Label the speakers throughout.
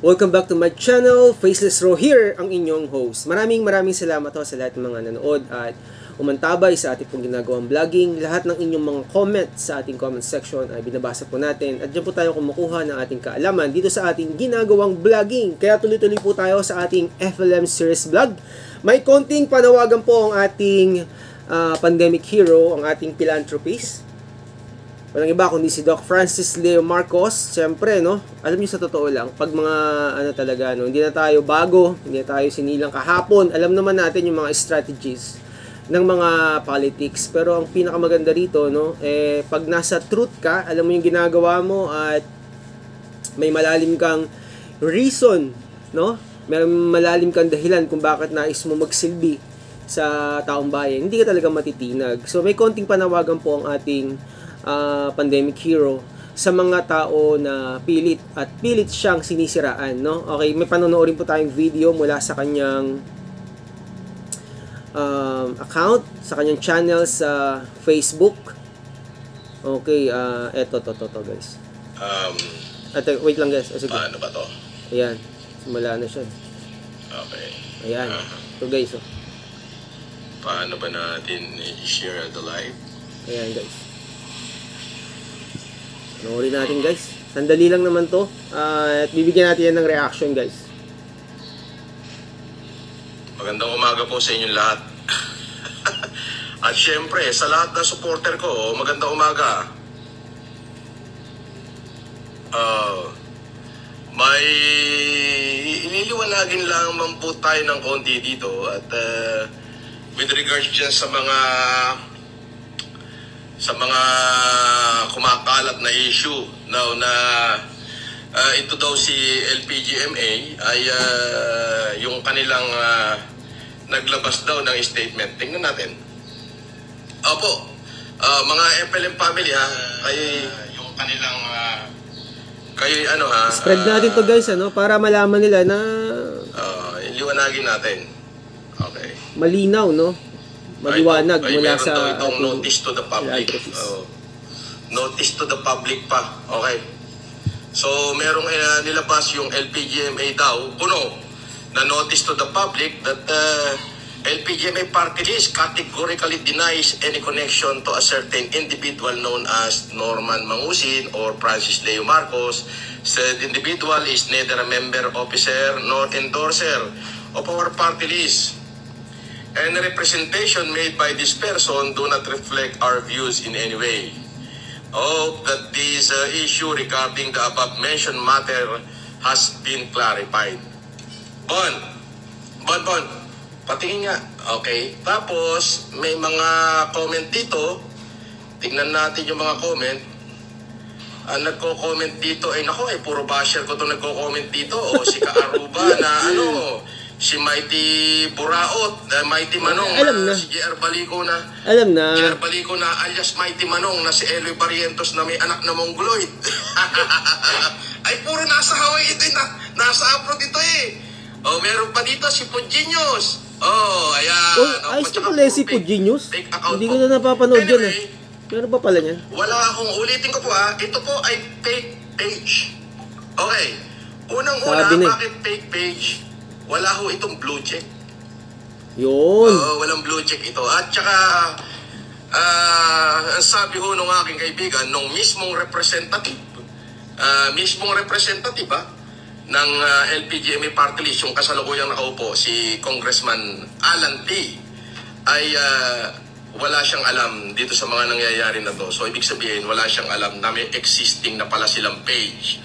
Speaker 1: Welcome back to my channel, Faceless Ro here, ang inyong host. Maraming salamat ho sa lahat ng mga nanood at umantabay sa ating pong ginagawang vlogging. Lahat ng inyong mga comment sa ating comment section ay binabasa po natin at dyan po tayo kumukuha ng ating kaalaman dito sa ating ginagawang vlogging. Kaya tuloy-tuloy po tayo sa ating FLM series vlog. May konting panawagan po ang ating pandemic hero, ang ating philanthropist. Walang iba kundi si Doc Francis Leo Marcos. Siyempre, no? Alam niyo sa totoo lang, pag mga talaga, no, hindi na tayo bago, hindi na tayo sinilang kahapon. Alam naman natin yung mga strategies ng mga politics. Pero ang pinakamaganda rito, no, pag nasa truth ka, alam mo yung ginagawa mo at may malalim kang reason, no? May malalim kang dahilan kung bakit nais mo magsilbi sa taong bayan. Hindi ka talaga matitinag. So may konting panawagan po ang ating pandemic hero sa mga tao na pilit siyang sinisiraan, no? Okay, may panonoorin po tayong video mula sa kanyang account, sa kanyang channel sa Facebook. Okay, eto to guys. Wait lang guys. Sige.
Speaker 2: Paano ba to?
Speaker 1: Ayan, simula na siya.
Speaker 2: Okay.
Speaker 1: Ayan, ito guys.
Speaker 2: Paano ba natin i-share the live?
Speaker 1: Ayan guys. Panoorin natin guys. Sandali lang naman to. At bibigyan natin yan ng reaction guys.
Speaker 2: Magandang umaga po sa inyong lahat. At syempre, sa lahat ng supporter ko, magandang umaga. May iniliwanagin lang man po tayo ng konti dito. At with regards dyan sa mga kumakalat na issue now na ito daw si LPGMA ay yung kanilang naglabas daw ng statement. Tingnan natin. Opo, mga FLM family ha, yung kanilang
Speaker 1: spread natin to guys para malaman nila na
Speaker 2: iliwanagin natin. Okay.
Speaker 1: Malinaw, no? Maliwanag mula sa
Speaker 2: itong notice to the public. Notice to the public pa. Okay. So, merong nilabas yung LPGMA daw, puno, na notice to the public that LPGMA party list categorically denies any connection to a certain individual known as Norman Mangusin or Francis Leo Marcos. Said individual is neither a member, officer, nor endorser of our party list. And the representation made by this person do not reflect our views in any way. Hope that this issue regarding the above-mentioned matter has been clarified. Bon, patingin nga. Okay. Tapos, may mga comment dito. Tingnan natin yung mga comment. Ang nagko-comment dito, puro basher ko itong nagko-comment dito. O si Kaaruba na si Mighty Buraot, Mighty Manong,
Speaker 1: alam na.
Speaker 2: Si JR Balico na.
Speaker 1: Alam na.
Speaker 2: JR Balico na alias Mighty Manong na si Eloy Barrientos na may anak na Mongoloid. Ay, puro nasa Hawaii ito, nasa abroad ito eh. Oh, meron pa dito si Puginius. Oh, ayan.
Speaker 1: Ayos na pala si Puginius. Hindi ko na napapanood
Speaker 2: anyway,
Speaker 1: yan Meron pa pala yan?
Speaker 2: Wala akong ulitin ko po ito po ay fake page. Okay. Unang-una, bakit fake page? Wala ho itong blue check.
Speaker 1: Yun.
Speaker 2: Walang blue check ito. At saka, ang sabi ho nung aking kaibigan, nung mismong representative ng LPGMA party list, yung kasalukuyang nakaupo, si Congressman Alan P., ay wala siyang alam dito sa mga nangyayari na to. So, ibig sabihin, wala siyang alam na may existing na pala silang page.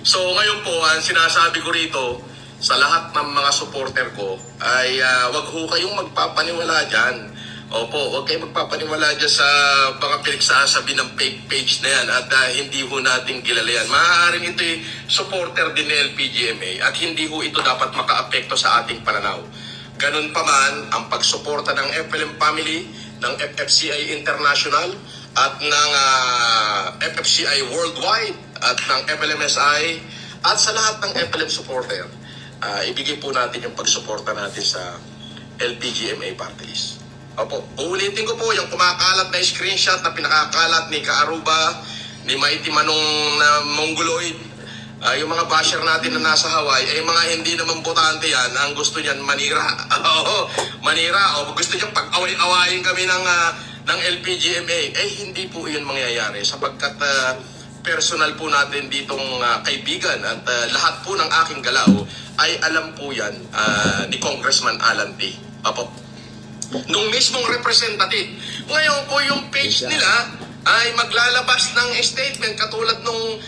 Speaker 2: So, ngayon po, ang sinasabi ko rito, sa lahat ng mga supporter ko ay wag ho kayong magpapaniwala dyan. Opo, wag kayong magpapaniwala dyan sa mga pinagsasabi ng fake page na yan at hindi ho natin kilala yan. Maaaring ito'y supporter din ng LPGMA at hindi ho ito dapat makaapekto sa ating pananaw. Ganun pa man ang pagsuporta ng FLM family, ng FFCI International at ng FFCI Worldwide at ng FLMSI at sa lahat ng FLM supporter. Ibigay po natin yung pagsuporta natin sa LPGMA party list. Opo, uulitin ko po yung kumakalat na screenshot na pinakakalat ni Kaaruba, ni Mighty Manong na Mongoloid, Yung mga basher natin na nasa Hawaii, mga hindi naman botante yan, ang gusto niyan manira. Oo, manira. O gusto niyan pag-away-awayin kami ng LPGMA. Hindi po yun mangyayari sapagkat personal po natin ditong kaibigan at lahat po ng aking galaw ay alam po yan ni Congressman Alan T. Apo. Nung mismong representative. Ngayon po yung page nila ay maglalabas ng statement katulad nung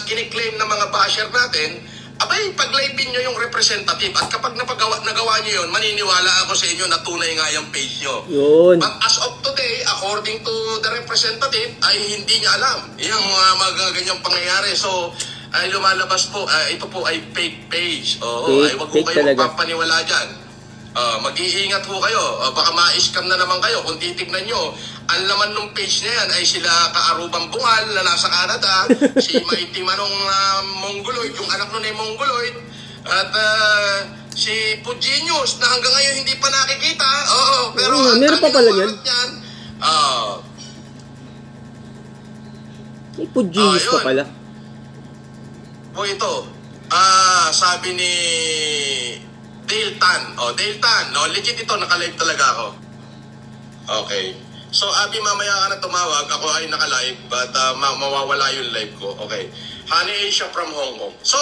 Speaker 2: kiniklaim ng mga basher natin, abay, pag-livein nyo yung representative at kapag nagawa nyo yun, maniniwala ako sa inyo na tunay nga yung page nyo.
Speaker 1: Yun.
Speaker 2: But as of today, according to the representative, ay hindi niya alam yung mga ganyang pangyayari. So, ay lumalabas po, ito po ay fake page. Ay wag po kayo magpapaniwala dyan. Mag-iingat ho kayo. Baka ma-scam na naman kayo. Kung titignan nyo, ang laman ng page na yan ay sila Kaarubang Bungal na nasa Canada, si Mighty Manong Mongoloid, yung anak nun ay Mongoloid, at si Pugenius na hanggang ngayon hindi pa nakikita. Pero
Speaker 1: meron pa pala yan. May Pugenius pa pala.
Speaker 2: Ito. Sabi ni Dale Tan. Dale Tan. Legit ito. Naka-live talaga ako. Okay. So, Abby, mamaya ka na tumawag. Ako ay naka-live, but mawawala yung live ko. Okay. Honey Asia from Hong Kong. So,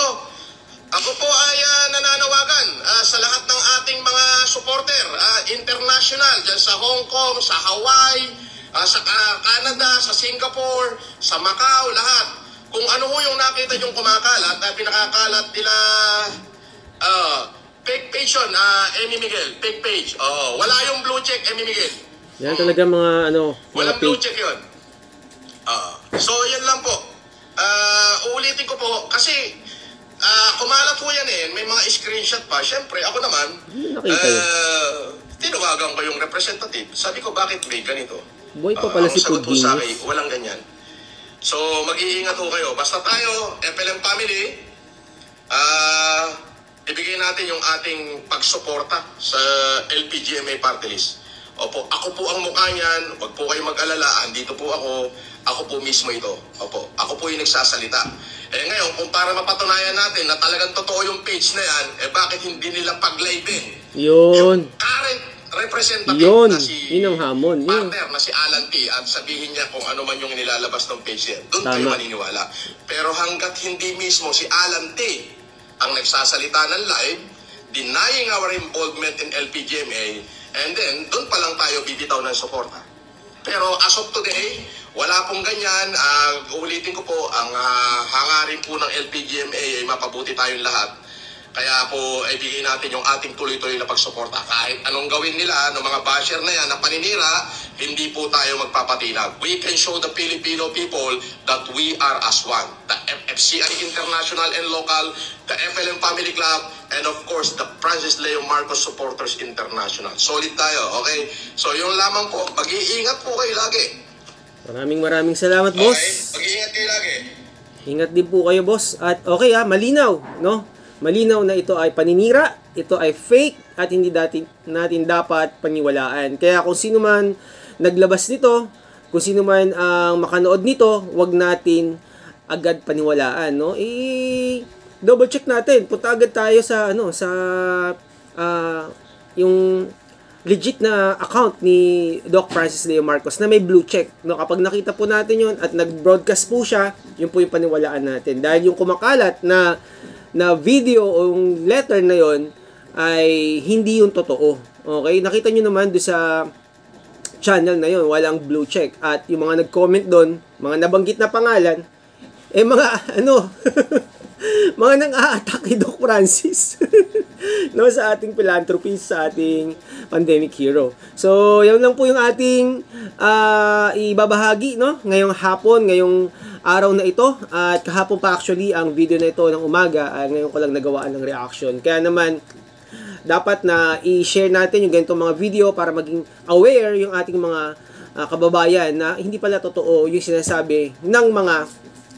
Speaker 2: ako po ay nananawagan sa lahat ng ating mga supporter, international, dyan sa Hong Kong, sa Hawaii, sa Canada, sa Singapore, sa Macau, lahat. Kung ano ho yung nakita yung kumakalat, pinakakalat nila, fake page yun, Emmy Miguel, fake page. Wala yung blue check, Emmy Miguel.
Speaker 1: Yan talaga mga
Speaker 2: walang blue check yun. So, yan lang po. Uulitin ko po, kasi kumalat po yan may mga screenshot pa. Siyempre, ako naman, tinawagan ko yung representative. Sabi ko, bakit may ganito?
Speaker 1: Boy pa pala si Pugenius.
Speaker 2: Walang ganyan. So, mag-iingat ho kayo. Basta tayo, FLM family, ibigay natin yung ating pagsuporta sa LPGMA party list. Opo, ako po ang mukha niyan. Huwag po kayo mag-alala. Andito po ako. Ako po mismo ito. Opo, ako po yung nagsasalita. Ngayon, kung para mapatunayan natin na talagang totoo yung page na yan, bakit hindi nila pag-live-in?
Speaker 1: Yun.
Speaker 2: Yung current representative
Speaker 1: yun.
Speaker 2: Na si
Speaker 1: yun ang hamon.
Speaker 2: partner na si Alan T. At sabihin niya kung ano man yung nilalabas ng page niya. Doon tayo maniniwala. Pero hanggat hindi mismo si Alan T. ang nagsasalita ng live, denying our involvement in LPGMA, and then, doon pa lang tayo bibitaw ng suporta. Pero as of today, wala pong ganyan. Ulitin ko po, ang hangarin po ng LPGMA ay mapabuti tayong lahat. Kaya po, ibigay natin yung ating tuloy-tuloy na pagsuporta. Kahit anong gawin nila ng mga basher na yan, na paninira, hindi po tayo magpapatinag. We can show the Filipino people that we are as one. The FFCI International and Local, the FLM Family Club, and of course, the Francis Leo Marcos Supporters International. Solid tayo, okay? So, yung lamang po, mag-iingat po kayo lagi.
Speaker 1: Maraming salamat, boss.
Speaker 2: Okay, mag-iingat kayo lagi.
Speaker 1: Ingat din po kayo, boss. At okay malinaw, no? Malinaw na ito ay paninira, ito ay fake, at hindi natin dapat paniwalaan. Kaya kung sino man naglabas nito, kung sino man ang makanood nito, wag natin agad paniwalaan, no? Double check natin. Punta agad tayo sa yung legit na account ni Doc Francis Leo Marcos na may blue check, no? Kapag nakita po natin yun at nag-broadcast po siya, yun po yung paniwalaan natin. Dahil yung kumakalat na video o yung letter na yon ay hindi yung totoo. Okay? Nakita nyo naman doon sa channel na yon, walang blue check. At yung mga nag-comment doon, mga nabanggit na pangalan, mga mga nang-a-attack kay Doc Francis. No, sa ating philanthropist, sa ating pandemic hero. So, yan lang po yung ating ibabahagi, no? Ngayong hapon, ngayong araw na ito. At kahapon pa actually ang video na ito ng umaga. Ngayon ko lang nagawaan ng reaction. Kaya naman, dapat na i-share natin yung ganitong mga video para maging aware yung ating mga kababayan na hindi pala totoo yung sinasabi ng mga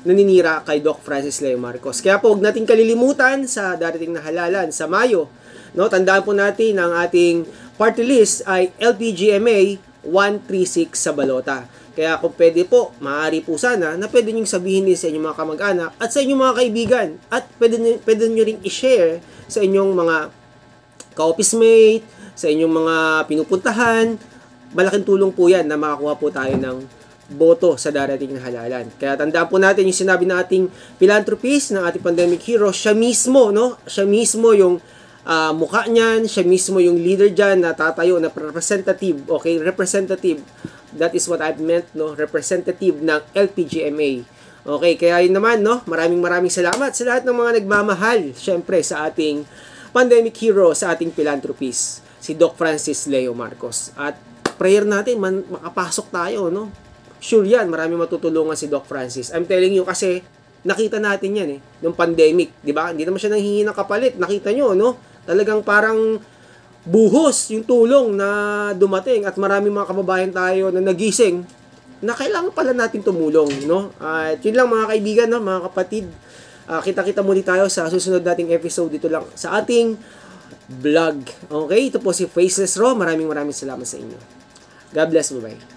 Speaker 1: naninira kay Doc Francis Leo Marcos. Kaya po, huwag natin kalilimutan sa darating na halalan sa Mayo. No, tandaan po natin ang ating party list ay LPGMA 136 sa balota. Kaya kung pwede po, maaari po sana na pwede nyo sabihin din sa inyong mga kamag-anak at sa inyong mga kaibigan. At pwede nyo rin i-share sa inyong mga ka-office mate, sa inyong mga pinupuntahan. Malaking tulong po yan na makakuha po tayo ng boto sa darating na halalan. Kaya tandaan po natin yung sinabi ng ating philanthropist, ng ating pandemic hero, siya mismo, no? Siya mismo yung mukha niyan, siya mismo yung leader dyan na tatayo na representative, okay? Representative. That is what I've meant, no? Representative ng LPGMA. Okay, kaya yun naman, no? Maraming salamat sa lahat ng mga nagmamahal, syempre, sa ating pandemic hero, sa ating philanthropist, si Doc Francis Leo Marcos. At prayer natin, makapasok tayo, no? Sure yan, maraming matutulungan si Doc Francis. I'm telling you kasi nakita natin yan nung pandemic, di ba? Hindi naman siya nanghihingi ng kapalit. Nakita nyo, no? Talagang parang buhos yung tulong na dumating at maraming mga kababayan tayo na nagising na kailangan pala natin tumulong, no? At yun lang mga kaibigan, no? Mga kapatid. Kita-kita muli tayo sa susunod nating episode dito lang sa ating vlog. Okay? Ito po si Faceless Ro. Maraming salamat sa inyo. God bless. Bye-bye.